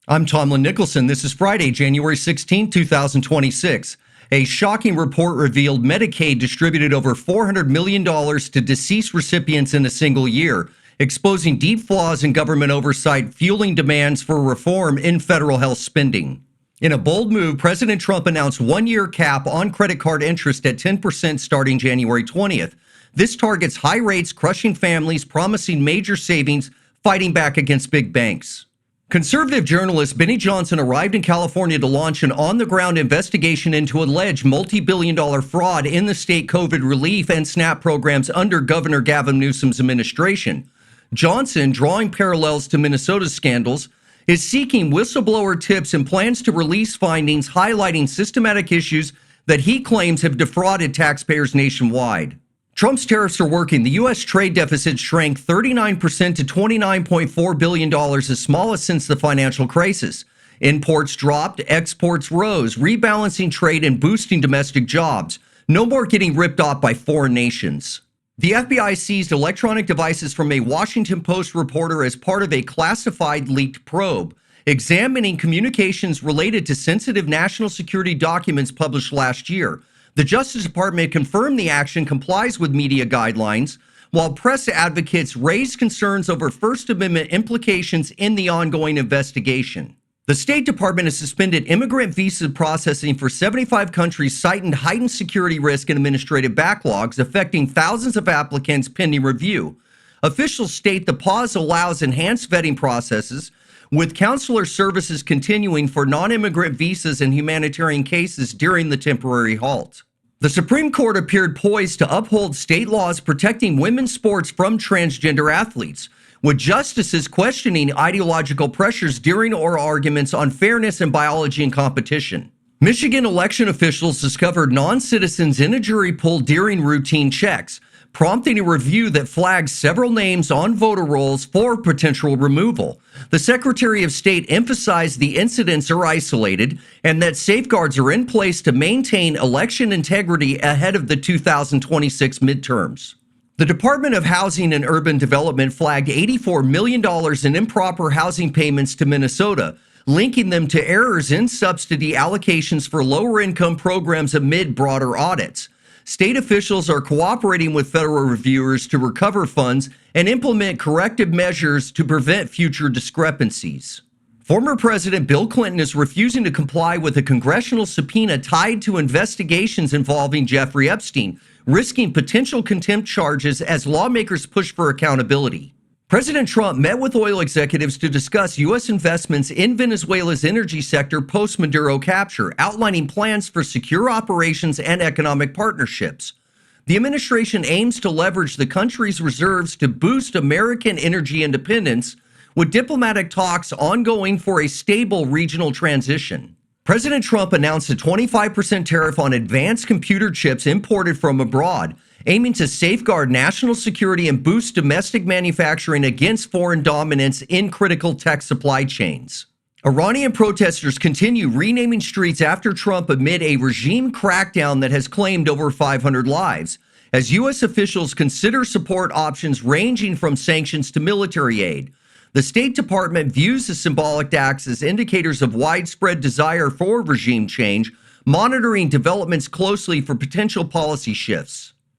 I'm Tomlyn Nicholson. This is Friday, January 16, 2026. A shocking report revealed Medicaid distributed over $400 million to deceased recipients in a single year, exposing deep flaws in government oversight, fueling demands for reform in federal health spending. In a bold move, President Trump announced one-year cap on credit card interest at 10% starting January 20th. This targets high rates, crushing families, promising major savings, fighting back against big banks. Conservative journalist Benny Johnson arrived in California to launch an on-the-ground investigation into alleged multi-billion-dollar fraud in the state COVID relief and SNAP programs under Governor Gavin Newsom's administration. Johnson, drawing parallels to Minnesota's scandals, is seeking whistleblower tips and plans to release findings highlighting systematic issues that he claims have defrauded taxpayers nationwide. Trump's tariffs are working. The U.S. trade deficit shrank 39% to $29.4 billion, the smallest since the financial crisis. Imports dropped, exports rose, rebalancing trade and boosting domestic jobs. No more getting ripped off by foreign nations. The FBI seized electronic devices from a Washington Post reporter as part of a classified leaked probe, examining communications related to sensitive national security documents published last year. The Justice Department confirmed the action complies with media guidelines, while press advocates raised concerns over First Amendment implications in the ongoing investigation. The State Department has suspended immigrant visa processing for 75 countries, citing heightened security risk and administrative backlogs affecting thousands of applicants pending review. Officials state the pause allows enhanced vetting processes, with consular services continuing for non-immigrant visas and humanitarian cases during the temporary halt. The Supreme Court appeared poised to uphold state laws protecting women's sports from transgender athletes, with justices questioning ideological pressures during oral arguments on fairness in biology and competition. Michigan election officials discovered non-citizens in a jury pool during routine checks, prompting a review that flags several names on voter rolls for potential removal. The Secretary of State emphasized the incidents are isolated and that safeguards are in place to maintain election integrity ahead of the 2026 midterms. The Department of Housing and Urban Development flagged $84 million in improper housing payments to Minnesota, linking them to errors in subsidy allocations for lower-income programs amid broader audits. State officials are cooperating with federal reviewers to recover funds and implement corrective measures to prevent future discrepancies. Former President Bill Clinton is refusing to comply with a congressional subpoena tied to investigations involving Jeffrey Epstein, risking potential contempt charges as lawmakers push for accountability. President Trump met with oil executives to discuss U.S. investments in Venezuela's energy sector post-Maduro capture, outlining plans for secure operations and economic partnerships. The administration aims to leverage the country's reserves to boost American energy independence, with diplomatic talks ongoing for a stable regional transition. President Trump announced a 25% tariff on advanced computer chips imported from abroad, aiming to safeguard national security and boost domestic manufacturing against foreign dominance in critical tech supply chains. Iranian protesters continue renaming streets after Trump amid a regime crackdown that has claimed over 500 lives, as U.S. officials consider support options ranging from sanctions to military aid. The State Department views the symbolic acts as indicators of widespread desire for regime change, monitoring developments closely for potential policy shifts.